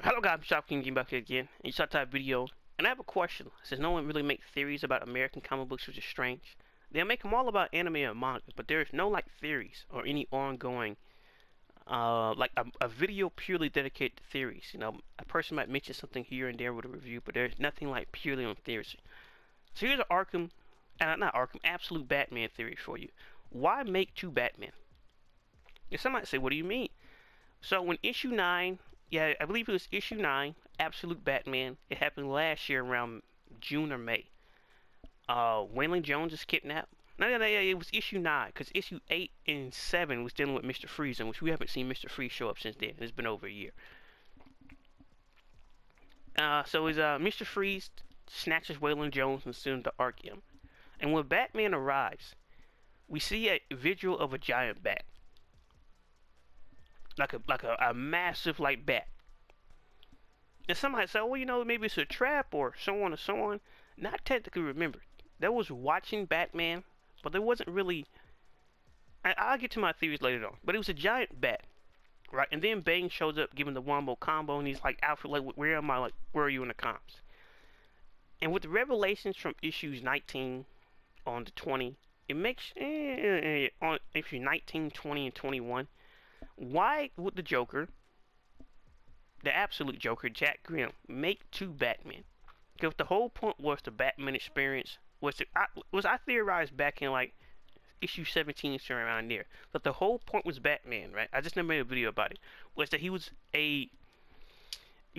Hello guys, Shopking Game back here again. And you saw that video, and I have a question. Since no one really makes theories about American comic books, which is strange. They make them all about anime and manga, but there's no like theories or any ongoing, like a video purely dedicated to theories. You know, a person might mention something here and there with a review, but there's nothing like purely on theories. So here's an Arkham, not Arkham, absolute Batman theory for you. Why make two Batmen? And some might say, what do you mean? So when issue 9, yeah, I believe it was issue 9, Absolute Batman. It happened last year around June or May. Waylon Jones is kidnapped. No, it was issue 9, because issue 8 and 7 was dealing with Mr. Freeze, in which we haven't seen Mr. Freeze show up since then. It's been over a year. So Mr. Freeze snatches Waylon Jones and sends him to Arkham. And when Batman arrives, we see a visual of a giant bat. Like a massive like bat. And somebody say, well, you know, maybe it's a trap or so on and so on. Not technically remembered. That was watching Batman, but there wasn't really. I'll get to my theories later on. But it was a giant bat, right? And then Bane shows up giving the wombo combo, and he's like, Alfred, like, where am I? Like, where are you in the comps? And with the revelations from issues 19 on to 20, it makes on issue 19, 20, and 21. Why would the Joker, the absolute Joker, Jack Grimm, make two Batmen? Because the whole point was the Batman experience I theorized back in like issue 17, somewhere around there. But the whole point was Batman, right? I just never made a video about it. Was that he was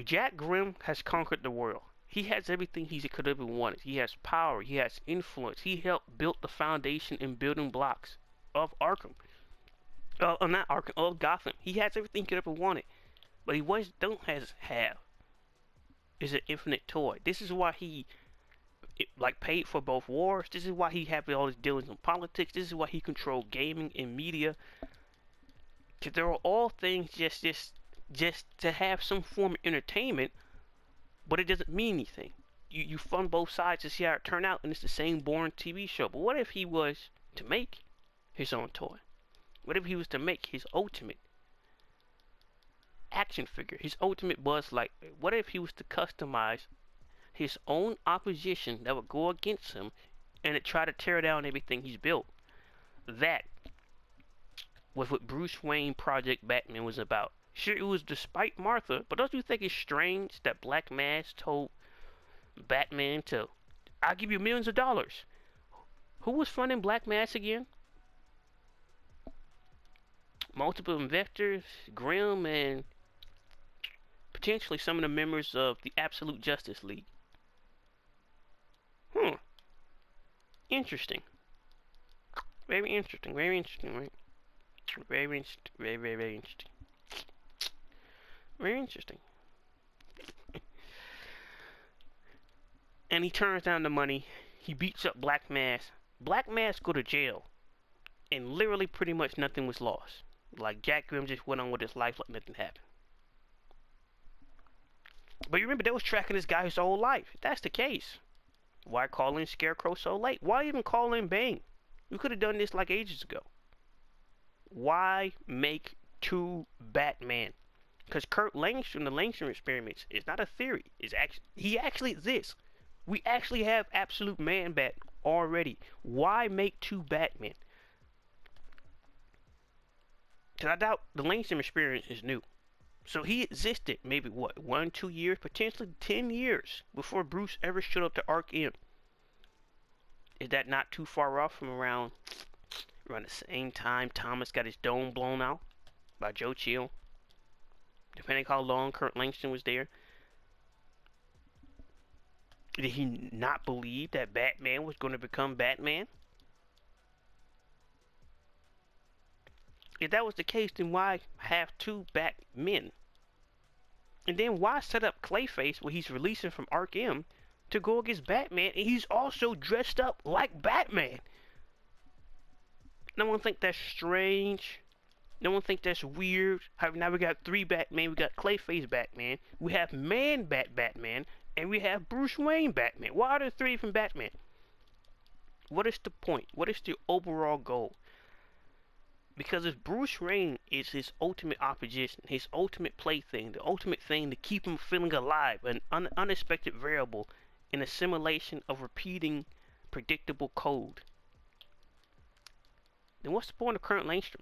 Jack Grimm has conquered the world. He has everything he could ever wanted. He has power. He has influence. He helped build the foundation and building blocks of Arkham. Not Arkham, of Gotham. He has everything he could ever wanted. But he don't have is an infinite toy. This is why he paid for both wars. This is why he had all his dealings in politics. This is why he controlled gaming and media. Because they were all things just to have some form of entertainment, but it doesn't mean anything. You fund both sides to see how it turned out, and it's the same boring TV show. But what if he was to make his own toy? What if he was to make his ultimate action figure, his ultimate Buzz Lightyear? What if he was to customize his own opposition that would go against him and to try to tear down everything he's built? That was what Bruce Wayne Project Batman was about. Sure, it was despite Martha, but don't you think it's strange that Black Mask told Batman to, I'll give you millions of dollars? Who was funding Black Mask again? Multiple investors, Grimm, and potentially some of the members of the Absolute Justice League. Interesting. Very interesting. Very interesting, right? Very interesting. Very interesting. Very interesting. And he turns down the money. He beats up Black Mask. Black Mask go to jail. And literally pretty much nothing was lost. Like Jack Grimm just went on with his life like nothing happened. But you remember they was tracking this guy his whole life. If that's the case, why call in Scarecrow so late? Why even call in Bane? You could have done this like ages ago. Why make two Batman? Because Kurt Langstrom, the Langstrom experiments, is not a theory. He actually exists. We actually have Absolute Man Bat already. Why make two Batmen? Because I doubt the Langstrom experience is new. So he existed maybe, what, 1, 2 years, potentially 10 years before Bruce ever showed up to Arkham. Is that not too far off from around the same time Thomas got his dome blown out by Joe Chill? Depending how long Kurt Langstrom was there. Did he not believe that Batman was going to become Batman? If that was the case, then why have two Batmen? And then why set up Clayface when he's releasing from Arkham to go against Batman, and he's also dressed up like Batman? No one think that's strange. No one think that's weird. Now we got 3 Batman. We got Clayface Batman. We have Batman. And we have Bruce Wayne Batman. Why are there 3 different Batman? What is the point? What is the overall goal? Because if Bruce Wayne is his ultimate opposition, his ultimate plaything, the ultimate thing to keep him feeling alive, an unexpected variable in a simulation of repeating predictable code, then what's the point of Kurt Langstrom?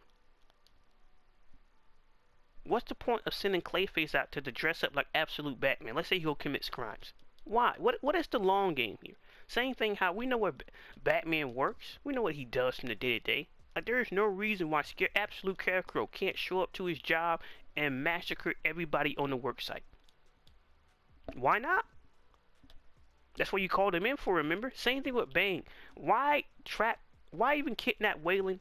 What's the point of sending Clayface out to dress up like absolute Batman? Let's say he'll commit crimes. Why? What is the long game here? Same thing how we know where Batman works. We know what he does from the day to day. Like, there is no reason why absolute Scarecrow can't show up to his job and massacre everybody on the work site. Why not? That's what you called him in for, remember? Same thing with Bane. Why even kidnap Wayland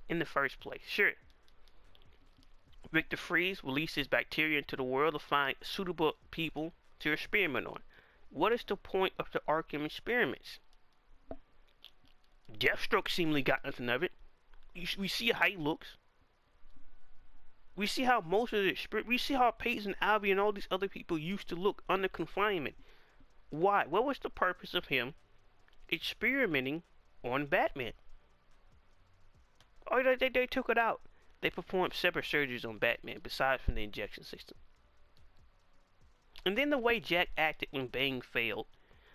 in the first place? Sure. Victor Freeze releases bacteria into the world to find suitable people to experiment on. What is the point of the Arkham experiments? Deathstroke seemingly got nothing of it. We see how he looks. We see how most of the we see how Peyton Albie and all these other people used to look under confinement. Why? What was the purpose of him experimenting on Batman? Oh, they took it out. They performed separate surgeries on Batman besides from the injection system. And then the way Jack acted when Bane failed.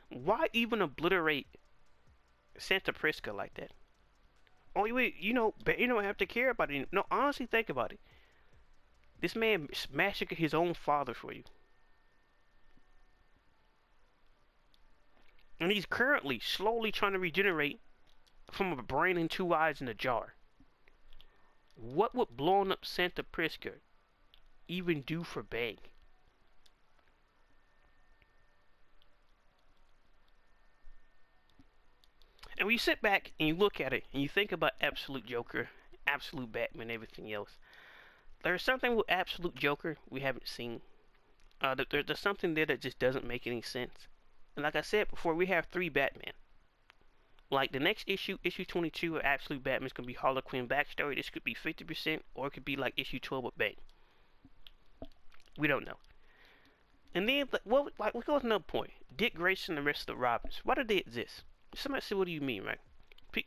Why even obliterate Santa Prisca like that? Oh, you don't have to care about it. No, honestly, think about it. This man massacred his own father for you. And he's currently slowly trying to regenerate from a brain and 2 eyes in a jar. What would blowing up Santa Prisca even do for Bane? And when you sit back and you look at it and you think about Absolute Joker, Absolute Batman, everything else, there's something with Absolute Joker we haven't seen. There's something there that just doesn't make any sense. And like I said before, we have 3 Batman. Like the next issue, issue 22 of Absolute Batman is going to be Harley Quinn backstory. This could be 50%, or it could be like issue 12 with Bane. We don't know. And then, what goes another point? Dick Grayson and the rest of the Robins. Why do they exist? Somebody say, what do you mean, right?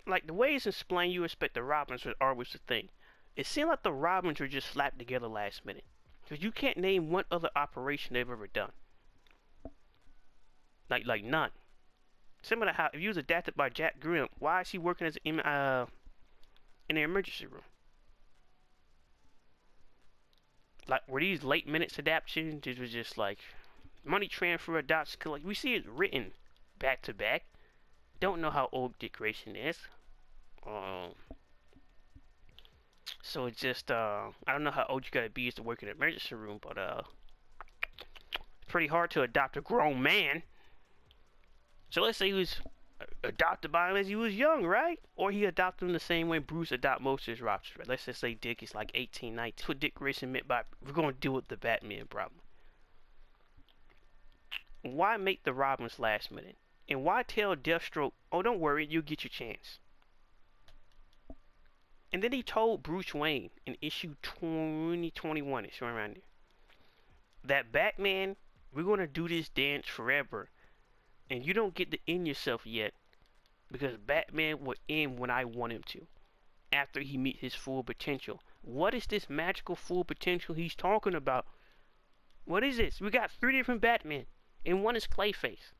Like, the way it's explained, you expect the Robins are was the thing. It seemed like the Robins were just slapped together last minute. Because you can't name one other operation they've ever done. Like none. Similar to how, if you was adapted by Jack Grimm, why is he working as in the emergency room? Like, were these late minutes adaptations? It was just like money transfer adoption. Like, we see it written back to back. Don't know how old Dick Grayson is. So it's just I don't know how old you gotta be to work in an emergency room, but it's pretty hard to adopt a grown man. So let's say he was adopted by him as he was young, right? Or he adopted him the same way Bruce adopted most of his Robins, right? Let's just say Dick is like 18, 19. That's what Dick Grayson meant by, we're going to deal with the Batman problem. Why make the Robins last minute? And why tell Deathstroke, oh, don't worry, you'll get your chance? And then he told Bruce Wayne in issue 2021, it's around there, that Batman, we're going to do this dance forever. And you don't get to end yourself yet, because Batman will end when I want him to, after he meets his full potential. What is this magical full potential he's talking about? What is this? We got 3 different Batmen, and one is Clayface.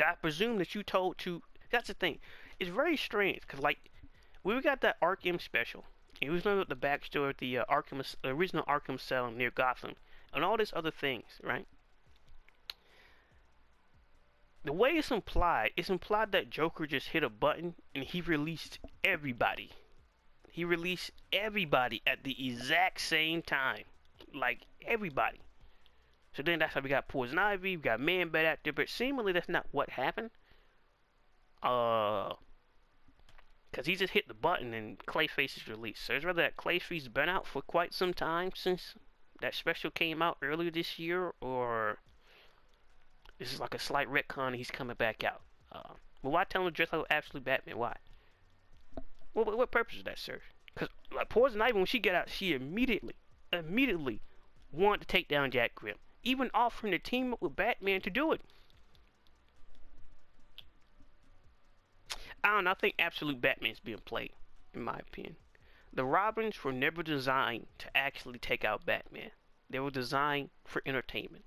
I presume that you told to. That's the thing. It's very strange, because like, we got that Arkham special. It was about the backstory of the original Arkham Asylum near Gotham, and all these other things, right? The way it's implied that Joker just hit a button and he released everybody. He released everybody at the exact same time. Like, everybody. So then that's how we got Poison Ivy, we got Man-Bat out there, but seemingly that's not what happened. Because he just hit the button and Clayface is released. So it's rather that Clayface been out for quite some time since that special came out earlier this year, or this is like a slight retcon and he's coming back out. But why tell him to dress like Absolute Batman? Why? What purpose does that serve? Because like Poison Ivy, when she got out, she immediately wanted to take down Jack Grimm. Even offering to team up with Batman to do it. I don't know, I think Absolute Batman's being played, in my opinion. The Robins were never designed to actually take out Batman. They were designed for entertainment,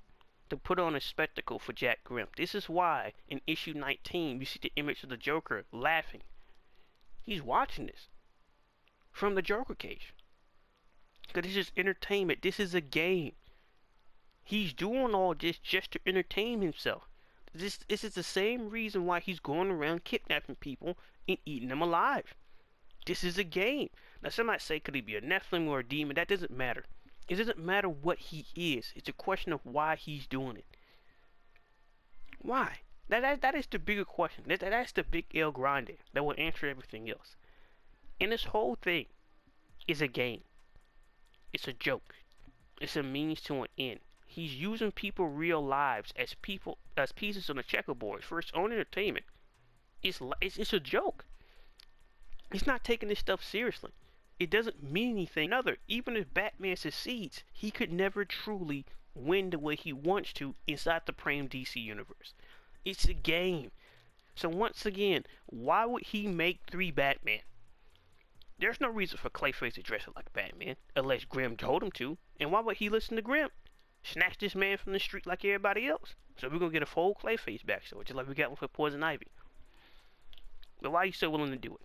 to put on a spectacle for Jack Grimp. This is why in issue 19 you see the image of the Joker laughing. He's watching this from the Joker cage. Because this is entertainment. This is a game. He's doing all this just to entertain himself. This is the same reason why he's going around kidnapping people and eating them alive. This is a game. Now some might say, could he be a Nephilim or a demon? That doesn't matter. It doesn't matter what he is. It's a question of why he's doing it. Why? That is the bigger question. That's the big El Grande that will answer everything else. And this whole thing is a game. It's a joke. It's a means to an end. He's using people's real lives as pieces on the checkerboard for his own entertainment. It's a joke. He's not taking this stuff seriously. It doesn't mean anything. Even if Batman succeeds, he could never truly win the way he wants to inside the Prime DC universe. It's a game. So once again, why would he make 3 Batman? There's no reason for Clayface to dress up like Batman, unless Grim told him to. And why would he listen to Grim? Snatch this man from the street like everybody else. So we're gonna get a full Clayface backstory, just like we got one for Poison Ivy. But why are you so willing to do it?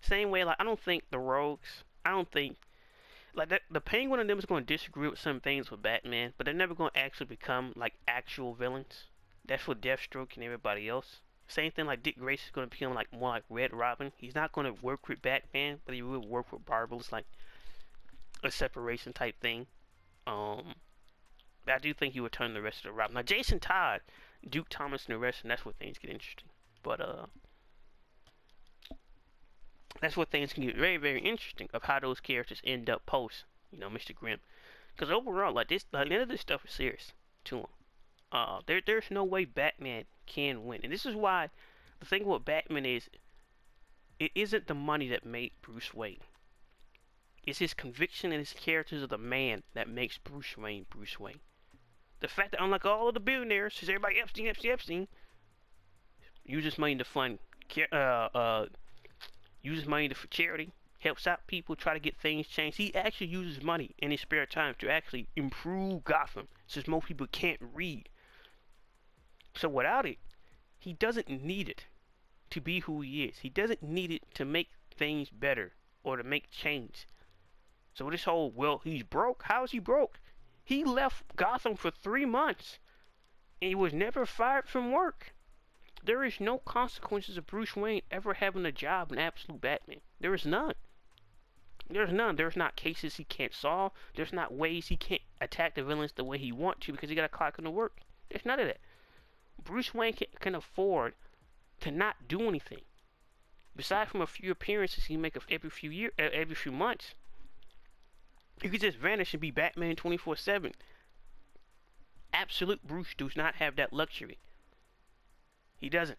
Same way, like, I don't think the Rogues, like, the Penguin and them is going to disagree with some things with Batman, but they're never going to actually become, like, actual villains. That's for Deathstroke and everybody else. Same thing, like, Dick Grayson is going to become, like, more like Red Robin. He's not going to work with Batman, but he will work with Barbara. It's like a separation type thing. But I do think he would turn the rest of the Robin. Now, Jason Todd, Duke Thomas, and the rest, and that's where things get interesting. But, that's where things can get very, very interesting of how those characters end up post, Mr. Grimm. Because overall, like, none of this stuff is serious to him. There's no way Batman can win. And this is why the thing with Batman is, it isn't the money that made Bruce Wayne. It's his conviction and his characters of the man that makes Bruce Wayne Bruce Wayne. The fact that unlike all of the billionaires, says everybody Epstein, uses money to fund, uses money for charity, helps out people, try to get things changed. He actually uses money in his spare time to actually improve Gotham, since most people can't read. So without it, he doesn't need it to be who he is. He doesn't need it to make things better or to make change. So this whole, well, he's broke. How is he broke? He left Gotham for 3 months and he was never fired from work. There is no consequences of Bruce Wayne ever having a job in Absolute Batman. There is none. There's none. There's not cases he can't solve. There's not ways he can't attack the villains the way he wants to because he got to clock into work. There's none of that. Bruce Wayne can afford to not do anything. Besides from a few appearances he make every few months, he could just vanish and be Batman 24/7. Absolute Bruce does not have that luxury. He doesn't.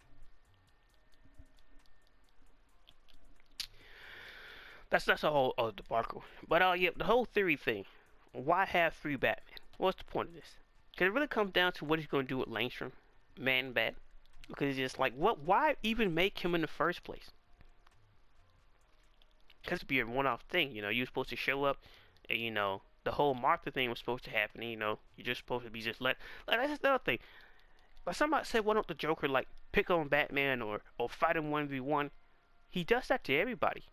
That's a whole other debacle. But yeah, the whole theory thing. Why have 3 Batman? What's the point of this? Because it really comes down to what he's going to do with Langstrom, Man-Bat. Because it's just like, why even make him in the first place? Because it'd be a one-off thing, you're supposed to show up, and, the whole Martha thing was supposed to happen, and, you're just supposed to be just like, that's just another thing. But somebody said, why don't the Joker, like, pick on Batman or fight him 1v1? He does that to everybody.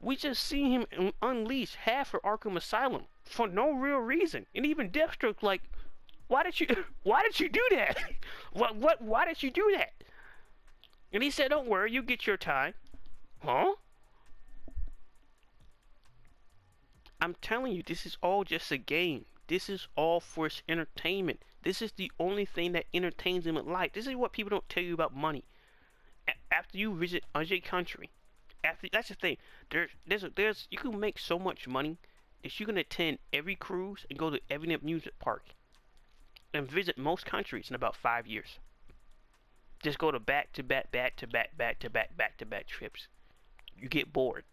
We just see him unleash half of Arkham Asylum for no real reason. And even Deathstroke, like, why did you do that? Why did you do that? And he said, don't worry, you get your time. Huh? I'm telling you, this is all just a game. This is all for his entertainment. This is the only thing that entertains him in life. This is what people don't tell you about money. After you visit Ajay country, that's the thing. There's you can make so much money that you can attend every cruise and go to every amusement park and visit most countries in about 5 years. Just go to back-to-back trips. You get bored.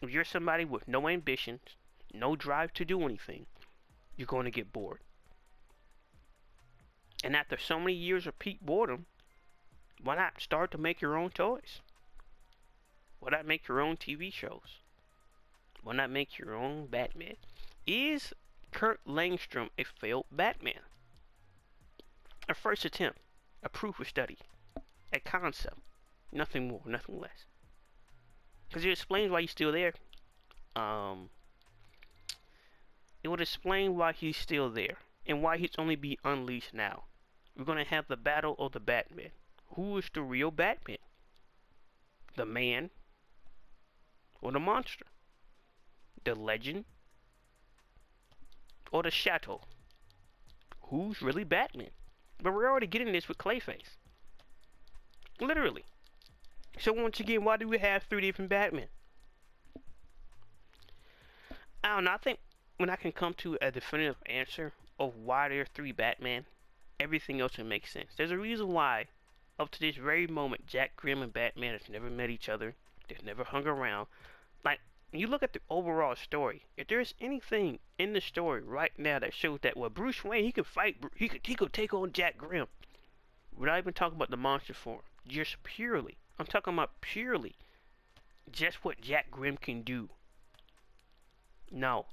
If you're somebody with no ambitions, no drive to do anything, you're going to get bored. And after so many years of peak boredom, why not start to make your own toys? Why not make your own TV shows? Why not make your own Batman? Is Kurt Langstrom a failed Batman? A first attempt, a proof of study, a concept, nothing more, nothing less. Because it explains why he's still there. It would explain why he's still there and why he's only be unleashed now. We're gonna have the battle of the Batman. Who is the real Batman? The man or the monster? The legend or the chateau? Who's really Batman? But we're already getting this with Clayface. Literally. So once again, why do we have 3 different Batmen? I don't know. I think when I can come to a definitive answer of why there are 3 Batman, everything else will make sense. There's a reason why, up to this very moment, Jack Grim and Batman have never met each other. They've never hung around. Like, when you look at the overall story, if there's anything in the story right now that shows that, well, Bruce Wayne, he could fight, he could take on Jack Grim. We're not even talking about the monster form. Just purely. I'm talking about purely just what Jack Grim can do. No.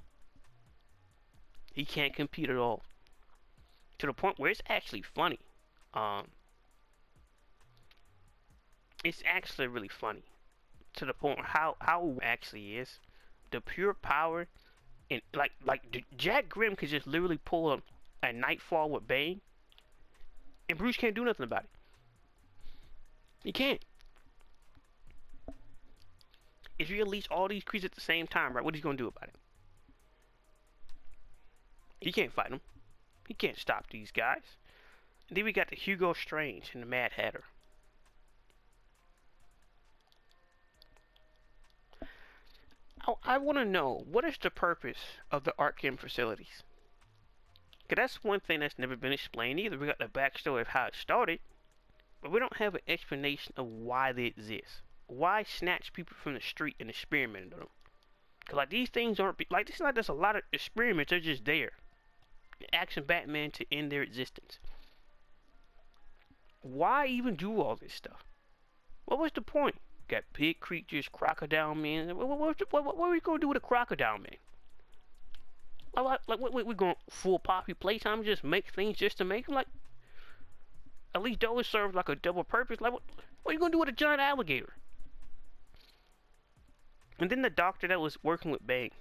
He can't compete at all. To the point where it's actually funny. It's actually really funny. To the point how it actually is. The pure power and like Jack Grim could just literally pull a Nightfall with Bane. And Bruce can't do nothing about it. He can't. If you release all these creatures at the same time, right, what is he gonna do about it? He can't fight them. He can't stop these guys. And then we got the Hugo Strange and the Mad Hatter. I want to know, what is the purpose of the Arkham facilities? Because that's one thing that's never been explained either. We got the backstory of how it started, but we don't have an explanation of why they exist. Why snatch people from the street and experiment on them? Because, like, these things aren't, like, it's like there's a lot of experiments, they're just there. Asking Batman to end their existence. Why even do all this stuff? What was the point? Got big creatures, crocodile men. What are we gonna do with a crocodile man? Like we going full poppy playtime? Just make things just to make them? Like, at least those serve like a double purpose. Like, what are you gonna do with a giant alligator? And then the doctor that was working with Bane,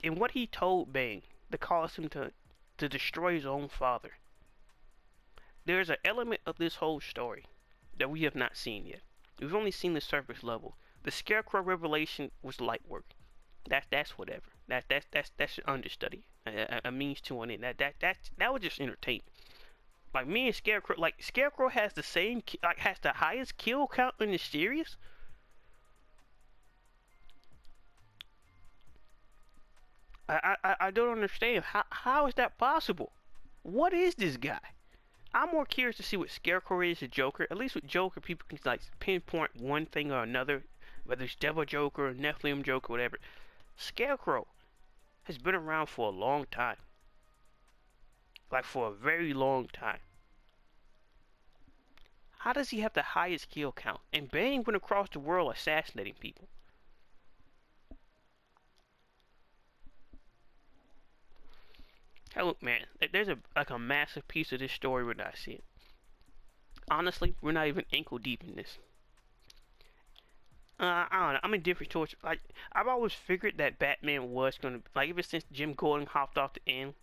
and what he told Bane that caused him to destroy his own father. There's an element of this whole story that we have not seen yet. We've only seen the surface level. The Scarecrow revelation was light work. That's whatever. That's an understudy, a means to an end. That was just entertainment. Like, me and Scarecrow, like, Scarecrow has the same, like, has the highest kill count in the series. I don't understand. How is that possible? What is this guy? I'm more curious to see what Scarecrow is to Joker. At least with Joker, people can, like, pinpoint one thing or another, whether it's Devil Joker or Nephilim Joker, whatever. Scarecrow has been around for a long time. Like, for a very long time. How does he have the highest kill count? And Bane went across the world assassinating people. Hey, look, man, there's a massive piece of this story we're not seeing. Honestly, we're not even ankle deep in this. I don't know. I'm indifferent towards, like, I've always figured that Batman was gonna, like, ever since Jim Gordon hopped off the end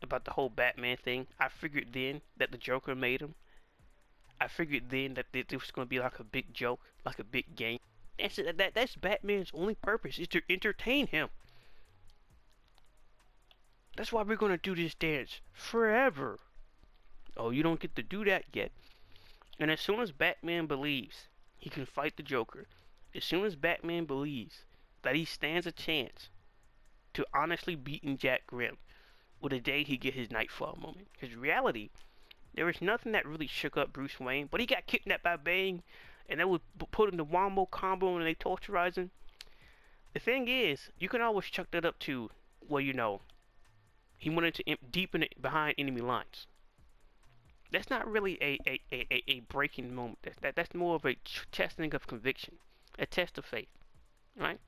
about the whole Batman thing, I figured then that the Joker made him. I figured then that this was gonna be like a big joke, like a big game. That's Batman's only purpose, is to entertain him. That's why we're gonna do this dance forever. Oh, you don't get to do that yet. And as soon as Batman believes he can fight the Joker, as soon as Batman believes that he stands a chance to honestly beating Jack Grim, will the day he get his Nightfall moment. Because reality, there was nothing that really shook up Bruce Wayne, but he got kidnapped by Bane, and they would put in the wombo combo and they torturize him. The thing is, you can always chuck that up to, well, you know, he went into deep in it behind enemy lines. That's not really a breaking moment. That's more of a testing of conviction, a test of faith, right?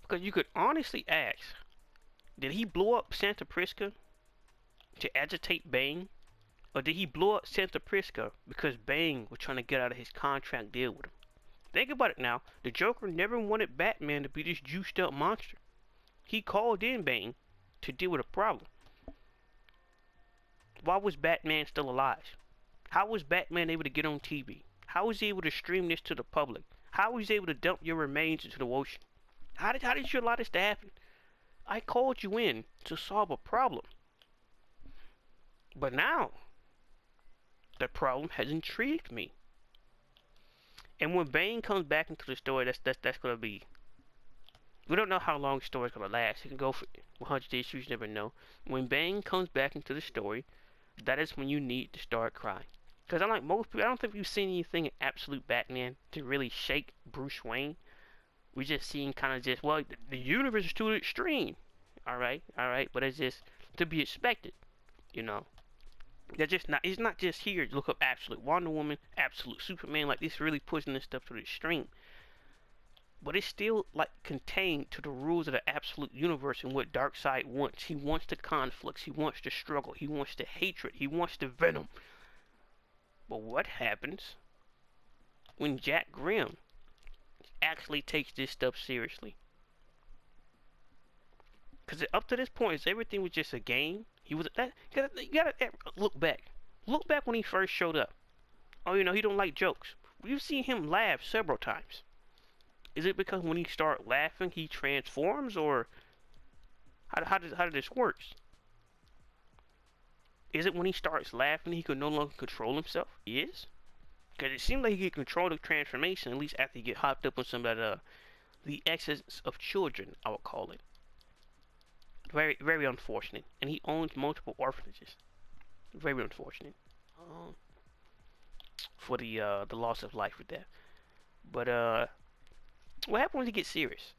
Because you could honestly ask, did he blow up Santa Prisca to agitate Bane? Or did he blow up Santa Prisca because Bane was trying to get out of his contract deal with him? Think about it now. The Joker never wanted Batman to be this juiced up monster. He called in Bane to deal with a problem. Why was Batman still alive? How was Batman able to get on TV? How was he able to stream this to the public? How was he able to dump your remains into the ocean? How did you allow this to happen? I called you in to solve a problem. But now, the problem has intrigued me. And when Bane comes back into the story, that's gonna be. We don't know how long the story's gonna last. It can go for 100 issues. You never know. When Bane comes back into the story, that is when you need to start crying. Because unlike most people, I don't think we've seen anything in Absolute Batman to really shake Bruce Wayne. We just seen kind of just, well, the universe is too extreme. All right, but it's just to be expected, you know. They're just not. It's not just here. Look up Absolute Wonder Woman, Absolute Superman. Like this, really pushing this stuff to the extreme. But it's still like contained to the rules of the absolute universe and what Darkseid wants. He wants the conflicts. He wants the struggle. He wants the hatred. He wants the venom. But what happens when Jack Grimm actually takes this stuff seriously? Because up to this point, everything was just a game. He was that. You gotta look back. Look back when he first showed up. Oh, you know he don't like jokes. We've seen him laugh several times. Is it because when he starts laughing he transforms, or how did this work? Is it when he starts laughing he can no longer control himself? Yes. Because it seems like he can control the transformation at least after he get hopped up on some of the excess of children, I would call it. Very, very unfortunate. And he owns multiple orphanages. Very unfortunate. For the loss of life with that. But what happens when he gets serious?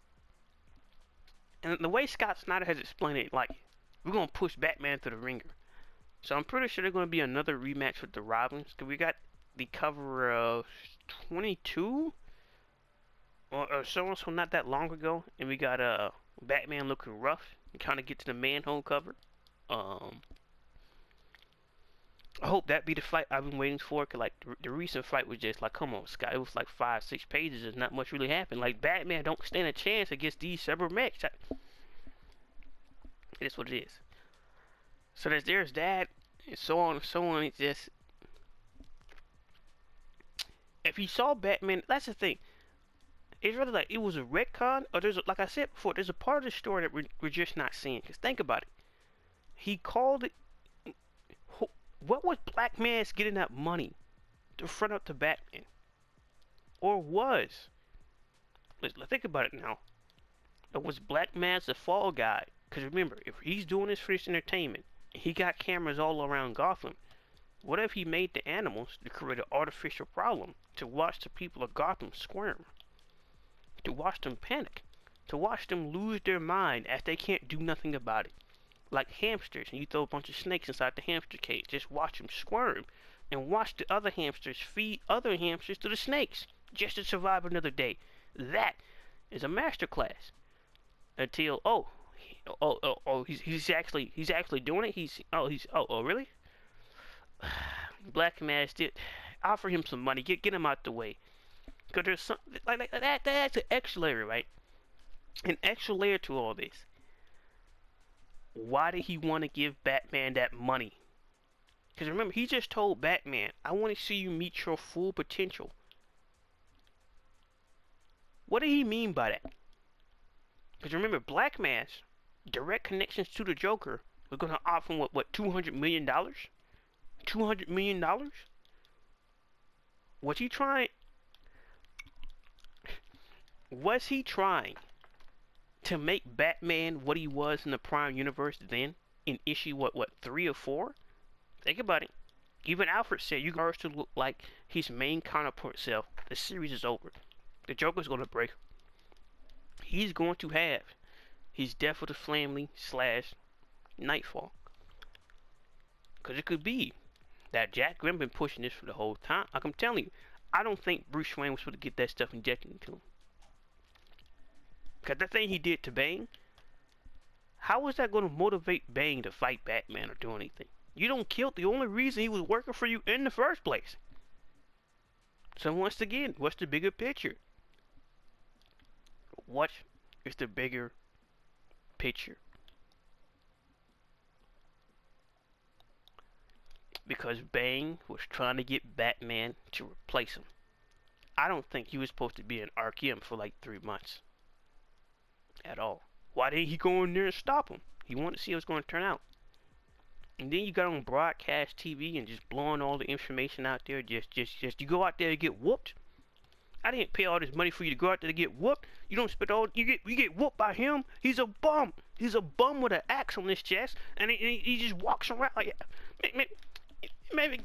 And the way Scott Snyder has explained it, like, we're gonna push Batman to the ringer. So I'm pretty sure there's gonna be another rematch with the Robins. Cause we got the cover of 22 or so not that long ago, and we got Batman looking rough. And kind of get to the manhole cover. I hope that be the fight I've been waiting for. Cause like the recent fight was just like, come on, Scott. It was like 5-6 pages, and not much really happened. Like Batman don't stand a chance against these several mechs. It is what it is. So there's that, and so on and so on. It's just, if you saw Batman, that's the thing. It's rather like it was a retcon, or like I said before, there's a part of the story that we're just not seeing. Because think about it. He called it. What was Black Mask getting that money to front up to Batman? Or was? Let's think about it now. Or was Black Mask the fall guy? Because remember, if he's doing this for this entertainment, and he got cameras all around Gotham, what if he made the animals to create an artificial problem to watch the people of Gotham squirm? To watch them panic, to watch them lose their mind as they can't do nothing about it. Like hamsters, and you throw a bunch of snakes inside the hamster cage, just watch them squirm, and watch the other hamsters feed other hamsters to the snakes, just to survive another day. That is a masterclass. Until he's actually doing it. Really? Black Mask did offer him some money, get him out the way. Because there's some, like that, that's an extra layer, right? An extra layer to all this. Why did he want to give Batman that money? Because remember, he just told Batman, I want to see you meet your full potential. What did he mean by that? Because remember, Black Mask, direct connections to the Joker, we're going to offer him, what, $200 million? $200 million? Was he trying to make Batman what he was in the Prime Universe then? In issue, what, 3 or 4? Think about it. Even Alfred said, you guys to look like his main counterpart self. The series is over. The Joker's going to break. He's going to have his Death of the Family / Nightfall. Because it could be that Jack Grimm been pushing this for the whole time. Like I'm telling you, I don't think Bruce Wayne was supposed to get that stuff injected into him. Because the thing he did to Bane, how is that going to motivate Bane to fight Batman or do anything? You don't kill the only reason he was working for you in the first place. So once again, what's the bigger picture? What is the bigger picture? Because Bane was trying to get Batman to replace him. I don't think he was supposed to be in Arkham for like 3 months. At all. Why didn't he go in there and stop him? He wanted to see how it was going to turn out. And then you got on broadcast TV and just blowing all the information out there. Just you go out there and get whooped. I didn't pay all this money for you to go out there to get whooped. You don't spend all you get whooped by him. He's a bum. He's a bum with an axe on his chest, and he just walks around like, maybe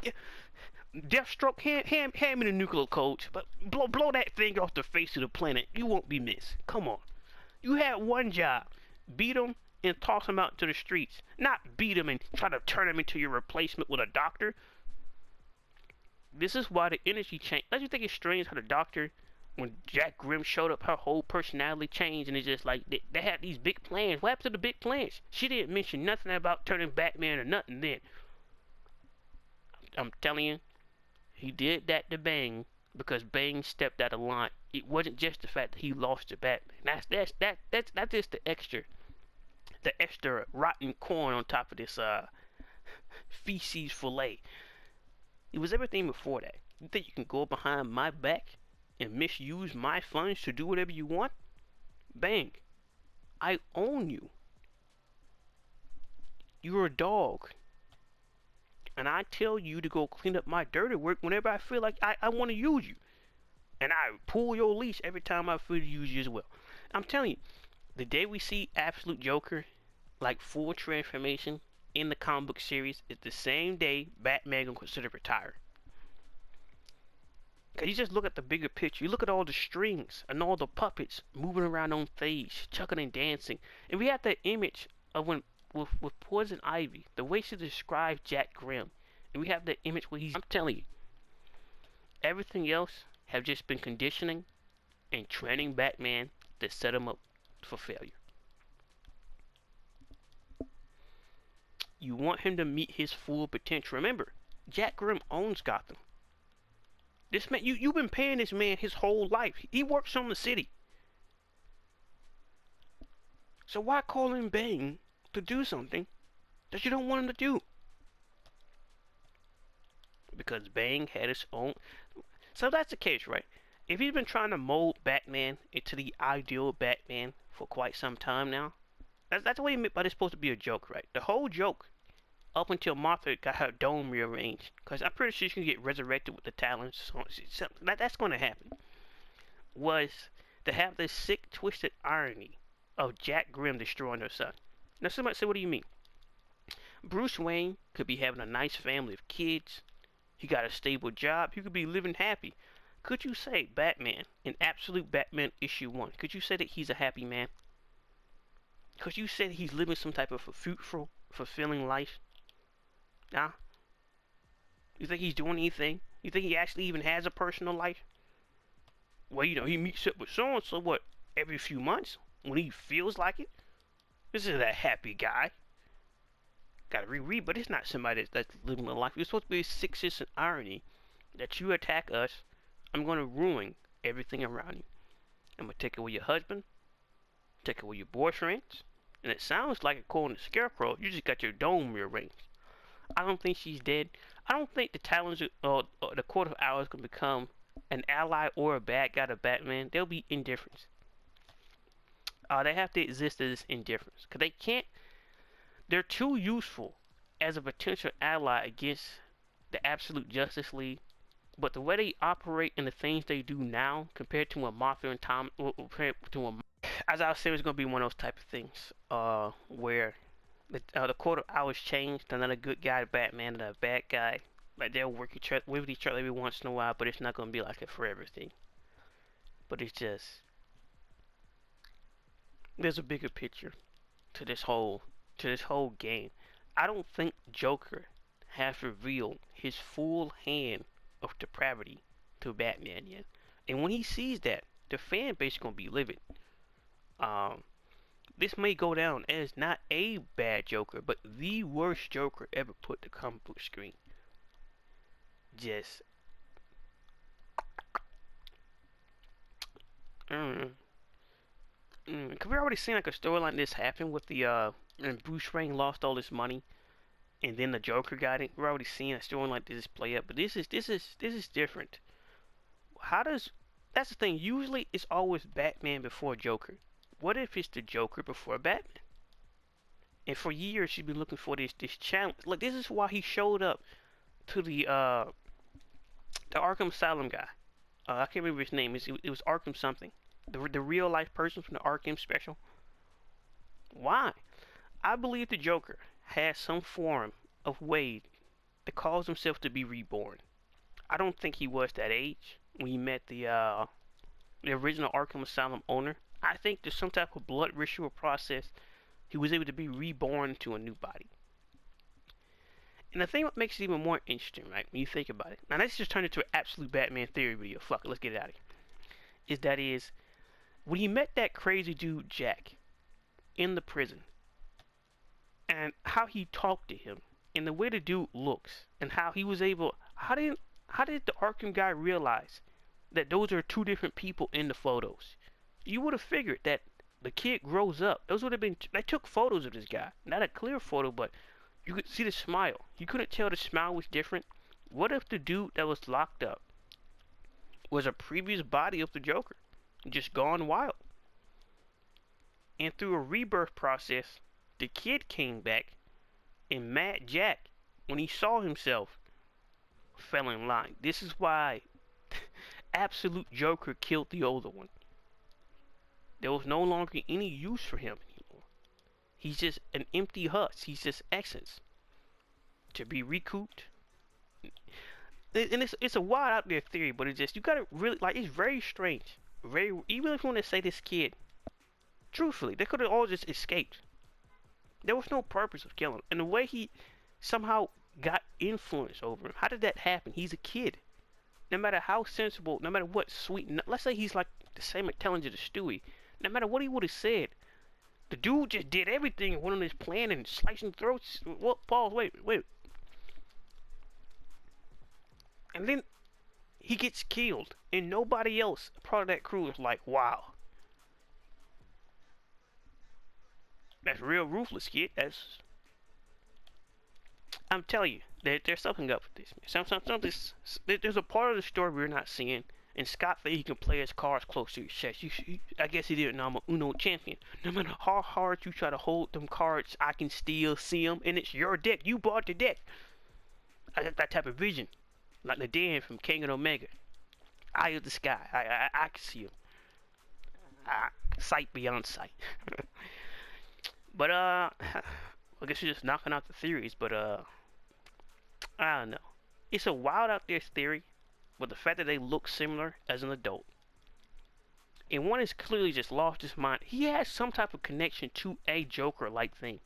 Deathstroke, hand me the nuclear codes, but blow that thing off the face of the planet. You won't be missed. Come on. You had one job: beat him and toss him out to the streets. Not beat him and try to turn him into your replacement with a doctor. This is why the energy changed. Don't you think it's strange how the doctor, when Jack Grimm showed up, her whole personality changed, and it's just like they had these big plans. What happened to the big plans? She didn't mention nothing about turning Batman or nothing then. I'm telling you, he did that to Bane because Bane stepped out of line. It wasn't just the fact that he lost to Batman. That's just the extra rotten corn on top of this feces fillet. It was everything before that. You think you can go behind my back and misuse my funds to do whatever you want? Bang. I own you. You're a dog. And I tell you to go clean up my dirty work whenever I feel like I want to use you. And I pull your leash every time I feel to use you as well. I'm telling you, the day we see Absolute Joker, like full transformation in the comic book series, is the same day Batman gonna consider retiring. Cause you just look at the bigger picture. You look at all the strings and all the puppets moving around on stage, chucking and dancing. And we have that image of when with Poison Ivy, the way she describes Jack Grimm. And we have that image where I'm telling you, everything else have just been conditioning and training Batman to set him up for failure. You want him to meet his full potential. Remember, Jack Grimm owns Gotham. This man, you've been paying this man his whole life. He works on the city. So why call in Bane to do something that you don't want him to do? Because Bane had his own. So that's the case, right? If he's been trying to mold Batman into the ideal Batman for quite some time now, that's the way he meant by this supposed to be a joke, right? The whole joke, up until Martha got her dome rearranged, because I'm pretty sure she can get resurrected with the talons. So that's going to happen. Was to have this sick, twisted irony of Jack Grimm destroying her son. Now, somebody say, what do you mean? Bruce Wayne could be having a nice family of kids. He got a stable job. He could be living happy. Could you say Batman, in Absolute Batman issue 1, could you say that he's a happy man? Because you said he's living some type of a fruitful, fulfilling life. Nah? You think he's doing anything? You think he actually even has a personal life? Well, you know, he meets up with so-and-so, what, every few months? When he feels like it? This is a happy guy. Gotta reread, but it's not somebody that's living a life. You're supposed to be a sick sense of irony that you attack us. I'm gonna ruin everything around you. I'm gonna take away your husband, take away your boyfriends, and it sounds like, according to Scarecrow, you just got your dome rearranged. I don't think she's dead. I don't think the Talons or the Court of Owls can become an ally or a bad guy to Batman. They'll be indifference. They have to exist as indifference, because they can't. They're too useful as a potential ally against the Absolute Justice League. But the way they operate and the things they do now, compared to when Martha and Tom, as I was saying, it's gonna be one of those type of things, where the Court of Owls changed. They're not a good guy to Batman, and a bad guy. Like, they'll work with each other every once in a while, but it's not gonna be like a forever thing. But it's just, there's a bigger picture to this whole game. I don't think Joker has revealed his full hand of depravity to Batman yet. And when he sees that, the fan base is gonna be livid. Um, this may go down as not a bad Joker, but the worst Joker ever put to comic book screen. Just, mm, cause we already seen like a story like this happen with the and Bruce Wayne lost all his money, and then the Joker got it. We're already seeing a story like this play up, but this is different. How does That's the thing. Usually it's always Batman before Joker. What if it's the Joker before Batman? And for years she's been looking for this challenge. Like this is why he showed up to the Arkham Asylum guy. I can't remember his name. It was Arkham something. The real life person from the Arkham special. Why? I believe the Joker has some form of way to cause himself to be reborn. I don't think he was that age when he met the original Arkham Asylum owner. I think there's some type of blood ritual process. He was able to be reborn to a new body. And the thing that makes it even more interesting, right, when you think about it, now let's just turn it to an absolute Batman theory video. Fuck it, let's get it out of here. Is when he met that crazy dude Jack in the prison, and how he talked to him, and the way the dude looks, and how he was able, how did the Arkham guy realize that those are two different people in the photos? You would have figured that the kid grows up. Those would have been, they took photos of this guy, not a clear photo, but you could see the smile. You couldn't tell the smile was different. What if the dude that was locked up was a previous body of the Joker, just gone wild? And through a rebirth process, the kid came back, and Mad Jack, when he saw himself, fell in line. This is why Absolute Joker killed the older one. There was no longer any use for him anymore. He's just an empty husk. He's just essence to be recouped. And it's a wild out there theory, but it's just, you gotta really, like, it's very strange. Even if you want to say this kid, truthfully, they could have all just escaped. There was no purpose of killing him. And the way he somehow got influence over him, how did that happen? He's a kid. No matter how sensible, no matter what sweet, let's say he's like the same intelligent as Stewie. No matter what he would have said, the dude just did everything and went on his plan and slicing throats. What? Pause. Wait. And then he gets killed, and nobody else part of that crew is like, wow, that's real ruthless, kid. I'm telling you, there's something up with this. There's a part of the story we're not seeing. And Scott thinks he can play his cards close to his chest. I guess he didn't know I'm a Uno champion. No matter how hard you try to hold them cards, I can still see them. And it's your deck. You bought the deck. I got that type of vision. Like the Dan from King and Omega. Eye of the sky. I can see him. Sight beyond sight. But, I guess you're just knocking out the theories. But, I don't know. It's a wild out there theory. But the fact that they look similar as an adult, and one is clearly just lost his mind. He has some type of connection to a Joker-like thing.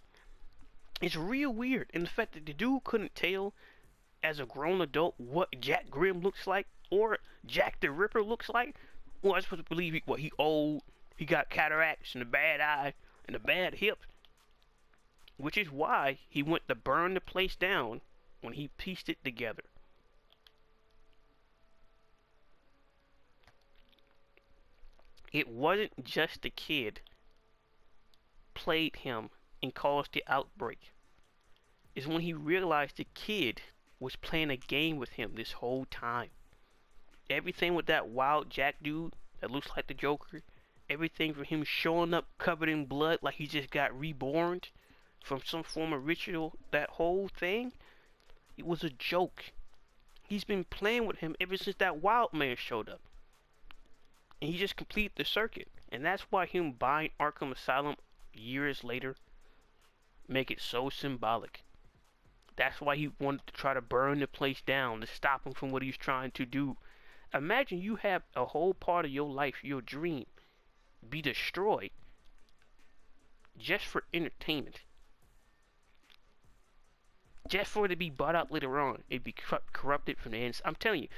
It's real weird, and the fact that the dude couldn't tell as a grown adult what Jack Grimm looks like or Jack the Ripper looks like. Well, I'm supposed to believe he old, he got cataracts and a bad eye and a bad hip, which is why he went to burn the place down when he pieced it together. It wasn't just the kid played him and caused the outbreak. It's when he realized the kid was playing a game with him this whole time. Everything with that wild Jack dude that looks like the Joker, everything from him showing up covered in blood like he just got reborn from some form of ritual, that whole thing, it was a joke. He's been playing with him ever since that wild man showed up. And he just completed the circuit. And that's why him buying Arkham Asylum years later make it so symbolic. That's why he wanted to try to burn the place down to stop him from what he's trying to do. Imagine you have a whole part of your life, your dream, be destroyed just for entertainment. just for it to be bought out later on. It'd be corrupted from the inside. I'm telling you,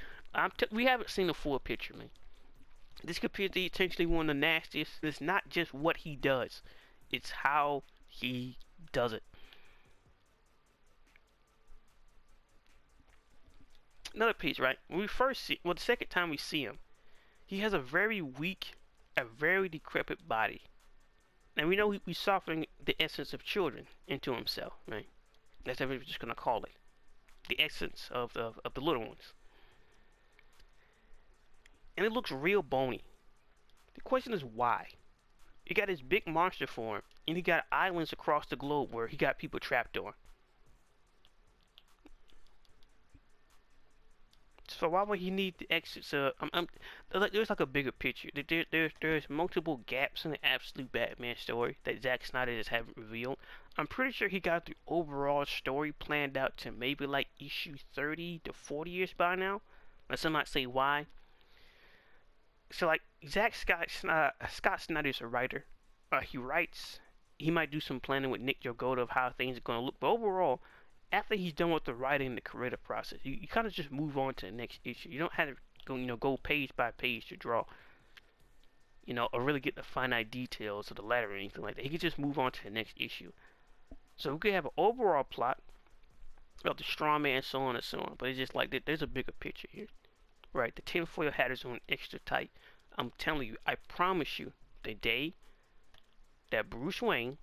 we haven't seen the full picture, man. This could be potentially one of the nastiest. It's not just what he does, it's how he does it. Another piece, right? When we first see, well, the second time we see him, he has a very weak, a very decrepit body. And we know he's softening the essence of children into himself, right? That's what we're just gonna call it. The essence of the little ones. And it looks real bony. The question is why? He got this big monster form, and he got islands across the globe where he got people trapped on. So why would he need the exits? There's like a bigger picture. There's multiple gaps in the absolute Batman story that Zack Snyder just haven't revealed. I'm pretty sure he got the overall story planned out to maybe like issue 30 to 40 years by now. And some might say why. So like Scott Snyder's a writer. He writes. He might do some planning with Nick Yogoda of how things are going to look. But overall, after he's done with the writing and the creative process, you kind of just move on to the next issue. You don't have to go page by page to draw, or really get the finite details of the letter or anything like that. He can just move on to the next issue. So we could have an overall plot of the strong man, so on and so on. But it's just like there's a bigger picture here, right? The tinfoil hat is on extra tight. I'm telling you, I promise you, the day that Bruce Wayne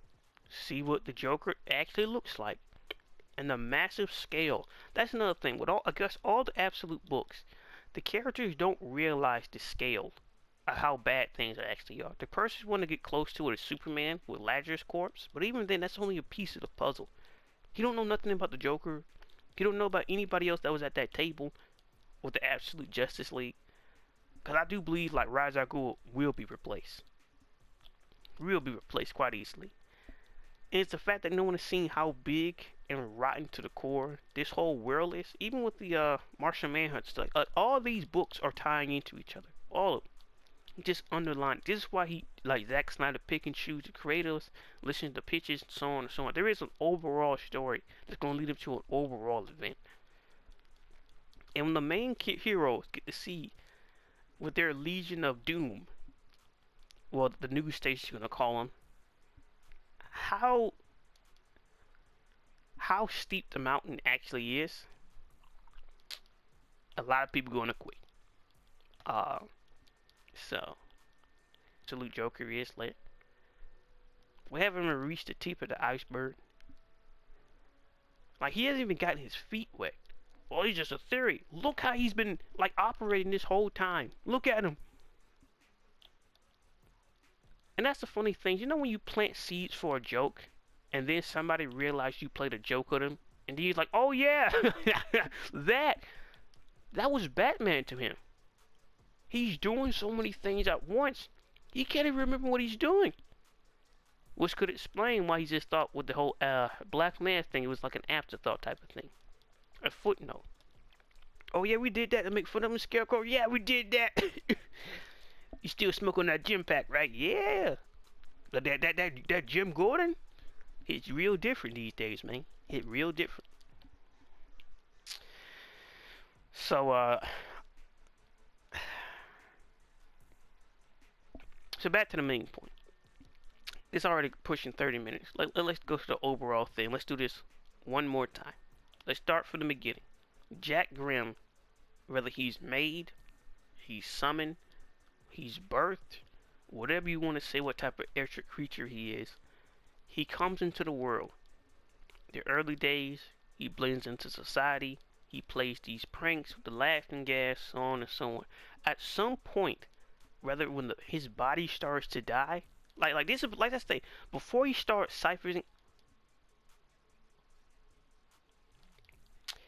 see what the Joker actually looks like, and the massive scale. That's another thing. With I guess all the absolute books, the characters don't realize the scale of how bad things actually are. The closest one to get close to it is Superman with Lazarus Corpse, but even then, that's only a piece of the puzzle. He don't know nothing about the Joker. He don't know about anybody else that was at that table with the Absolute Justice League. Because I do believe like Ra's al Ghul will be replaced. Will be replaced quite easily. And it's the fact that no one has seen how big and rotten to the core this whole world is. Even with the Martian Manhunt stuff, all these books are tying into each other. All of them. Just underline. This is why he, like Zack Snyder, pick and choose the creators, listen to the pitches, and so on and so on. There is an overall story that's going to lead up to an overall event. And when the main heroes get to see with their Legion of Doom, well, the news station's going to call them, how steep the mountain actually is, a lot of people going to quit. So absolute Joker is lit. We haven't even reached the tip of the iceberg. Like, he hasn't even gotten his feet wet. Well, it's just a theory. Look how he's been like operating this whole time. Look at him. And that's the funny thing. You know when you plant seeds for a joke, and then somebody realized you played a joke with him, and then he's like, "Oh yeah, that was Batman to him." He's doing so many things at once, he can't even remember what he's doing. Which could explain why he just thought with the whole Black Man thing, it was like an afterthought type of thing. A footnote. Oh yeah, we did that to make fun of him, Scarecrow. Yeah, we did that. You still smoking that Jim pack, right? Yeah. That Jim Gordon? It's real different these days, man. It's real different. So, so back to the main point. It's already pushing 30 minutes. Let's go to the overall thing. Let's do this one more time. Let's start from the beginning. Jack Grimm, whether he's made, he's summoned, he's birthed, whatever you want to say, what type of extra creature he is, he comes into the world. The early days, he blends into society, he plays these pranks with the laughing gas, so on and so on. At some point, whether when his body starts to die, like this is like that thing, before he starts ciphering.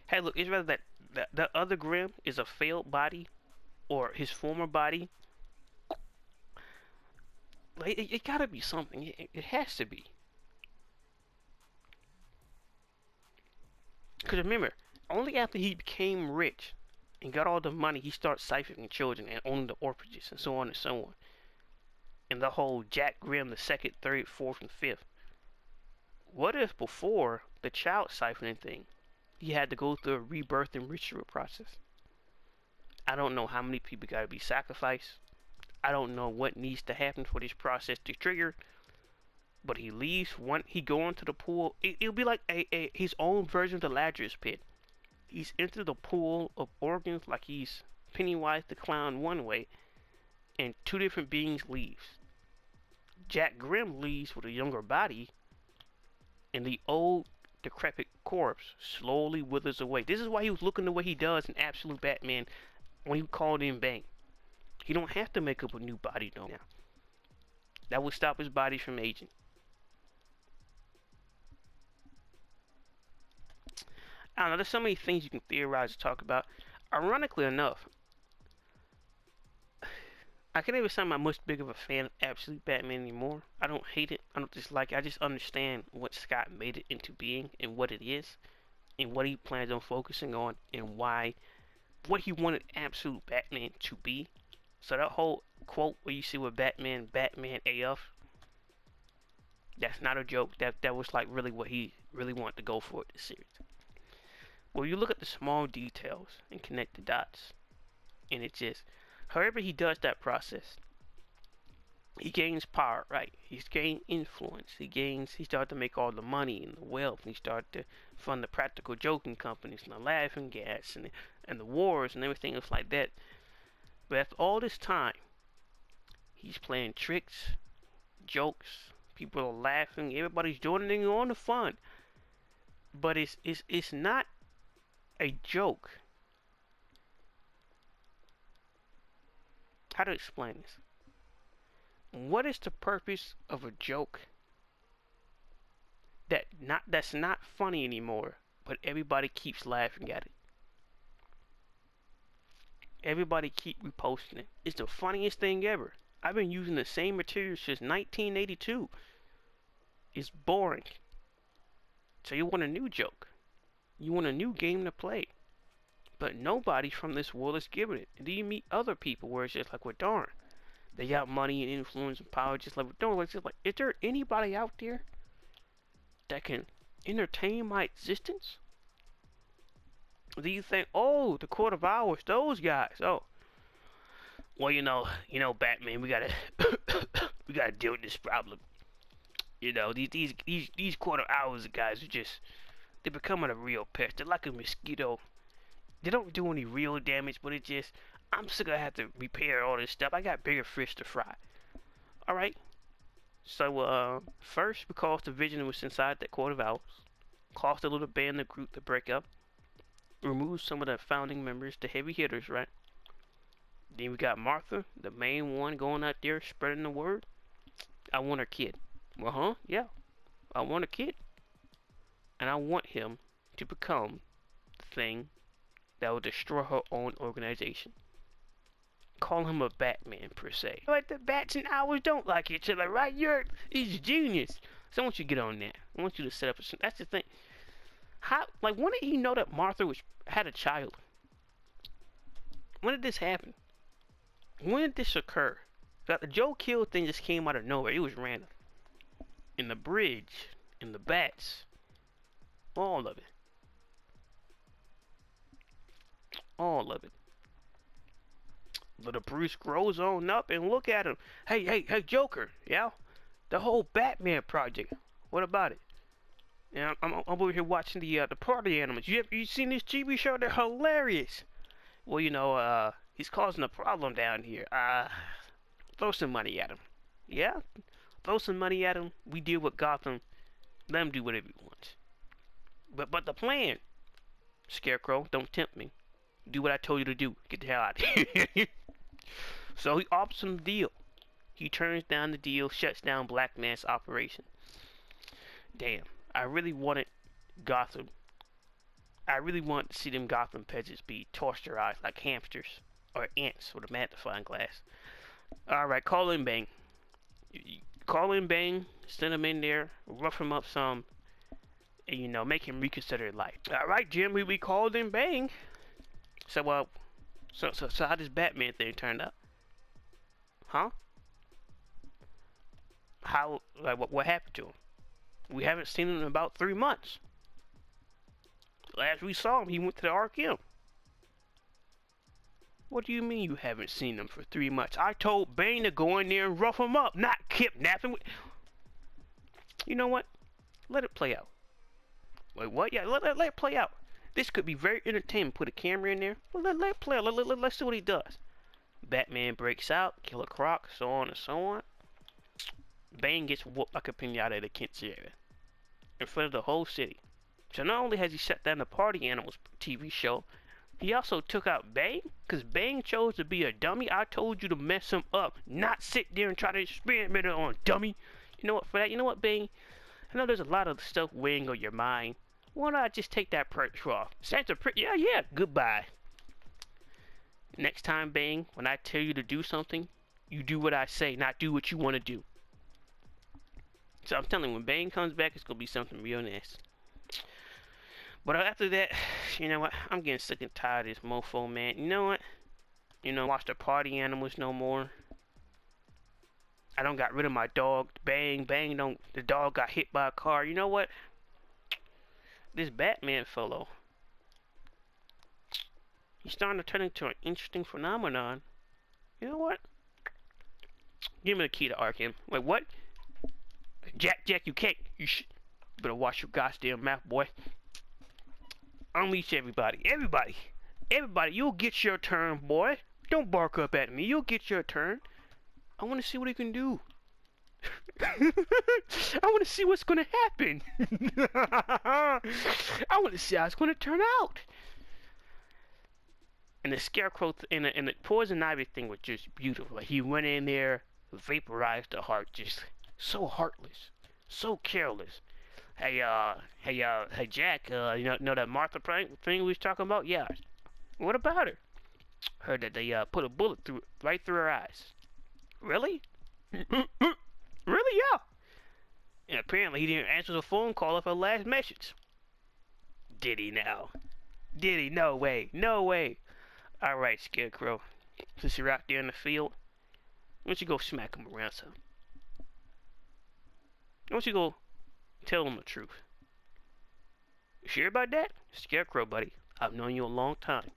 Hey, look, it's rather that the other Grimm is a failed body, or his former body. Like, it gotta be something. It has to be. Because remember, only after he became rich and got all the money, he starts siphoning children and owning the orphanages and so on and so on. And the whole Jack Grimm, the second, third, fourth, and fifth. What if before the child siphoning thing, he had to go through a rebirth and ritual process. I don't know how many people got to be sacrificed. I don't know what needs to happen for this process to trigger. But he leaves one. He go into the pool. It'll be like his own version of the Lazarus pit. He's into the pool of organs like he's Pennywise the clown one way, and two different beings leaves. Jack Grimm leaves with a younger body, and the old decrepit corpse slowly withers away. This is why he was looking the way he does in Absolute Batman when he called in Bane. He don't have to make up a new body though now. That would stop his body from aging. I don't know, there's so many things you can theorize and talk about. Ironically enough, I can't even say I'm much big of a fan of Absolute Batman anymore. I don't hate it. I don't dislike it. I just understand what Scott made it into being and what it is and what he plans on focusing on and why, what he wanted Absolute Batman to be. So that whole quote where you see with Batman AF, that's not a joke. That was like really what he really wanted to go for with this series. Well, you look at the small details and connect the dots, and it's just, however he does that process, he gains power, right? He's gained influence. He started to make all the money and the wealth, and he started to fund the practical joking companies and the laughing gas and the wars and everything else like that. But after all this time, he's playing tricks, jokes, people are laughing, everybody's joining in on the fun. But it's not a joke. How to explain this? What is the purpose of a joke that's not funny anymore, but everybody keeps laughing at it? Everybody keep reposting it. It's the funniest thing ever. I've been using the same material since 1982. It's boring. So you want a new joke. You want a new game to play. But nobody from this world is giving it. And then you meet other people where it's just like, well, darn. They got money and influence and power just like, well, darn. It's just like, is there anybody out there that can entertain my existence? Do you think, oh, the Court of Owls, those guys, oh. Well, you know, Batman, we gotta, we gotta deal with this problem. You know, these Court of Owls guys are just, they're becoming a real pest. They're like a mosquito. They don't do any real damage, but it just, I'm still gonna have to repair all this stuff. I got bigger fish to fry. Alright. So, first, because the Vision was inside that Court of Owls, caused a little band of group to break up, removed some of the founding members, the heavy hitters, right? Then we got Martha, the main one, going out there spreading the word. I want her kid. Well, yeah. I want a kid. And I want him to become the thing that will destroy her own organization. Call him a Batman, per se. But the Bats and Owls don't like each other, right? He's a genius. So I want you to get on that. I want you to set up a... That's the thing. How, like, when did he know that Martha had a child? When did this happen? When did this occur? Like, the Joe Kill thing just came out of nowhere. It was random. In the bridge, in the bats, all of it. All of it. Little Bruce grows on up and look at him. Hey, Joker, yeah? The whole Batman project. What about it? And I'm over here watching the party animals. You seen this TV show? They're hilarious. Well, you know, he's causing a problem down here. Throw some money at him. Yeah? Throw some money at him. We deal with Gotham. Let him do whatever he wants. But the plan, Scarecrow, don't tempt me. Do what I told you to do. Get the hell out of here. So he opts him the deal. He turns down the deal, shuts down Black Man's operation. Damn. I really wanted Gotham. I really want to see them Gotham peasants be tortured like hamsters or ants with a magnifying glass. Alright, call in Bang. Call in Bang, send him in there, rough him up some, and, you know, make him reconsider life. Alright, Jim, we called in Bang. So how does Batman thing turn out? Huh? How, like, what happened to him? We haven't seen him in about 3 months. Last we saw him, he went to the Arkham. What do you mean you haven't seen him for 3 months? I told Bane to go in there and rough him up, not kidnap him. You know what? Let it play out. Wait, what? Yeah, let it play out. This could be very entertaining. Put a camera in there. Let it play out. Let's see what he does. Batman breaks out, Killer Croc, so on and so on. Bane gets whooped like a pinata at a quinceañera in front of the whole city. So not only has he shut down the Party Animals TV show, he also took out Bane, because Bane chose to be a dummy. I told you to mess him up, not sit there and try to experiment on dummy. You know what, for that, you know what, Bane? I know there's a lot of stuff weighing on your mind. Why don't I just take that pressure off? Yeah, goodbye. Next time, Bane, when I tell you to do something, you do what I say, not do what you want to do. So I'm telling you, when Bane comes back, it's going to be something real nice. But after that, you know what? I'm getting sick and tired of this mofo, man. You know what? Watch the Party Animals no more. I don't got rid of my dog. Bang, the dog got hit by a car. You know what? This Batman fellow, he's starting to turn into an interesting phenomenon. You know what? Give me the key to Arkham. Wait, what? Jack, you can't. You better watch your goddamn mouth, boy. Unleash everybody. Everybody, you'll get your turn, boy. Don't bark up at me. You'll get your turn. I want to see what he can do. I want to see what's going to happen. I want to see how it's going to turn out. And the Scarecrow and the Poison Ivy thing was just beautiful. Like, he went in there, vaporized the heart, just so heartless, so careless. Hey Jack, you know that Martha prank thing we was talking about? Yeah. What about her? Heard that they put a bullet right through her eyes. Really? Really? Yeah. And apparently he didn't answer the phone call of her last message. Did he now? Did he? No way. No way. Alright, Scarecrow. Since you're out there in the field, why don't you go smack him around some? Why don't you go tell him the truth? You sure about that? Scarecrow, buddy. I've known you a long time.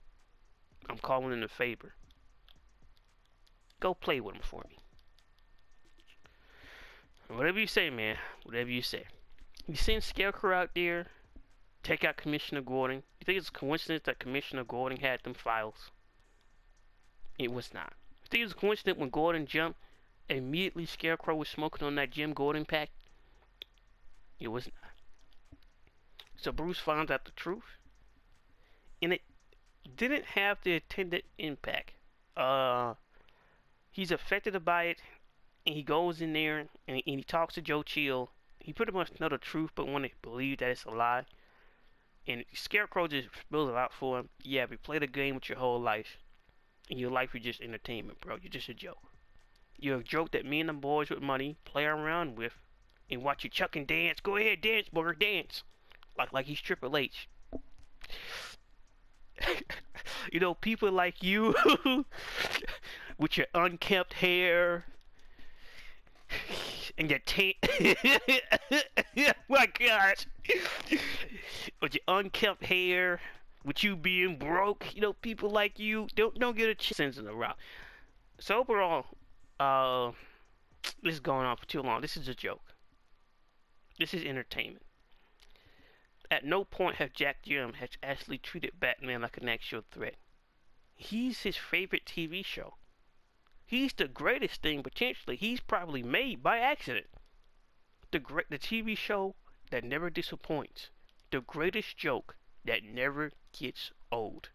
I'm calling in a favor. Go play with him for me. Whatever you say, man. Whatever you say. You seen Scarecrow out there take out Commissioner Gordon? You think it's a coincidence that Commissioner Gordon had them files? It was not. You think it's a coincidence when Gordon jumped, immediately Scarecrow was smoking on that Jim Gordon pack? It was not. So Bruce found out the truth, and it didn't have the intended impact. He's affected by it, and he goes in there and he talks to Joe Chill. He pretty much know the truth, but want to believe that it's a lie. And Scarecrow just spills it out for him. Yeah, we played a game with your whole life, and your life is just entertainment, bro. You're just a joke. You're a joke that me and the boys with money play around with, and watch you chuck and dance. Go ahead, dance, booger, dance. Like he's Triple H. You know, people like you with your unkempt hair and your taint. My God. With your unkempt hair, with you being broke, you know, people like you don't get a chance in the rock. So overall, this is going on for too long. This is a joke. This is entertainment. At no point have Jack Jim has actually treated Batman like an actual threat. He's his favorite TV show. He's the greatest thing potentially he's probably made by accident. The TV show that never disappoints. The greatest joke that never gets old.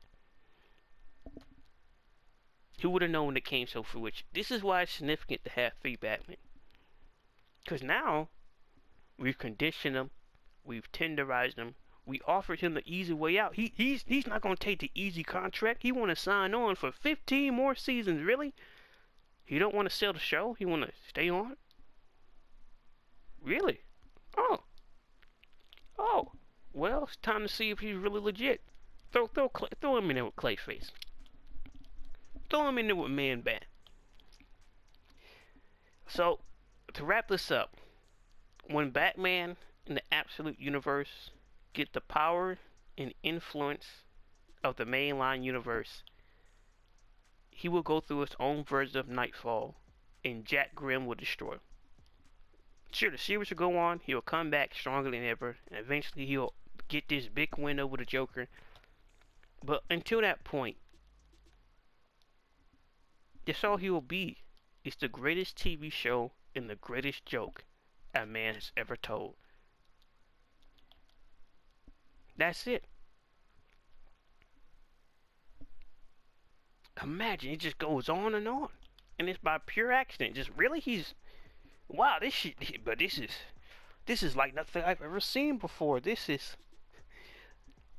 Who would have known it came so fruition? This is why it's significant to have 3 Batman. Because now, we've conditioned him, we've tenderized him, we offered him the easy way out. He's not going to take the easy contract. He want to sign on for 15 more seasons, really? He don't want to sell the show? He want to stay on? Really? Oh. Well, it's time to see if he's really legit. Throw him in there with Clayface. Throw him in there with Man-Bat. So, to wrap this up, when Batman in the Absolute Universe get the power and influence of the mainline universe, he will go through his own version of Nightfall, and Jack Grimm will destroy. Sure, the series will go on. He'll come back stronger than ever, and eventually he'll get this big win over the Joker. But until that point, that's all he will be. It's the greatest TV show and the greatest joke a man has ever told. That's it. Imagine it just goes on, and it's by pure accident. Just really, wow. This shit, but this is like nothing I've ever seen before. This is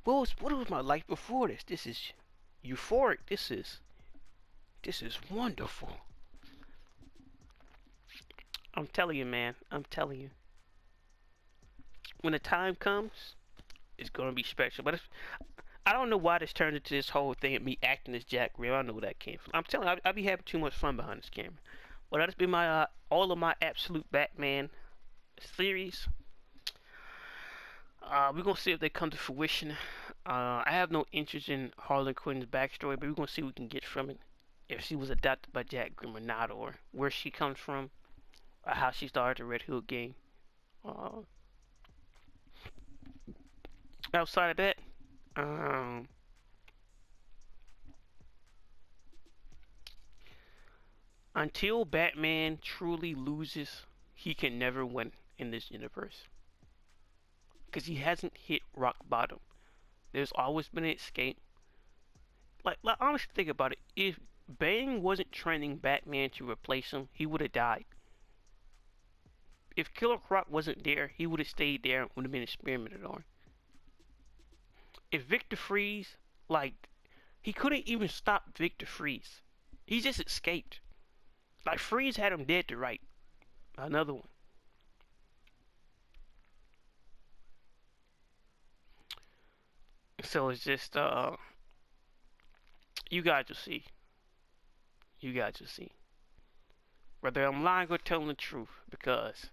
what was my life before this? This is euphoric. This is wonderful. I'm telling you, man. I'm telling you. When the time comes, it's gonna be special. But I don't know why this turned into this whole thing of me acting as Jack Grimm. I don't know where that came from. I'm telling you, I be having too much fun behind this camera. Well, that's been my all of my absolute Batman theories. We're gonna see if they come to fruition. I have no interest in Harley Quinn's backstory, but we're gonna see what we can get from it. If she was adopted by Jack Grimm or not, or where she comes from, or how she started the Red Hood gang. Outside of that, until Batman truly loses, he can never win in this universe. Because he hasn't hit rock bottom. There's always been an escape. Like honestly, think about it. If Bane wasn't training Batman to replace him, he would have died. If Killer Croc wasn't there, he would have stayed there and would have been experimented on. If Victor Freeze, he couldn't even stop Victor Freeze. He just escaped. Like, Freeze had him dead to right. Another one. So it's just, you guys will see. You guys will see. Whether I'm lying or telling the truth, because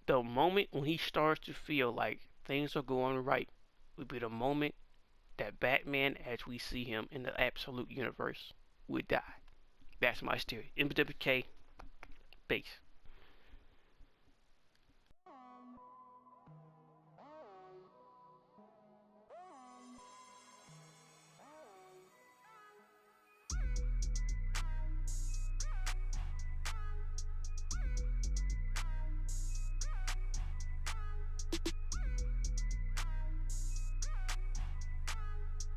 the moment when he starts to feel like things are going right would be the moment that Batman, as we see him in the absolute universe, would die. That's my theory. MWK, base.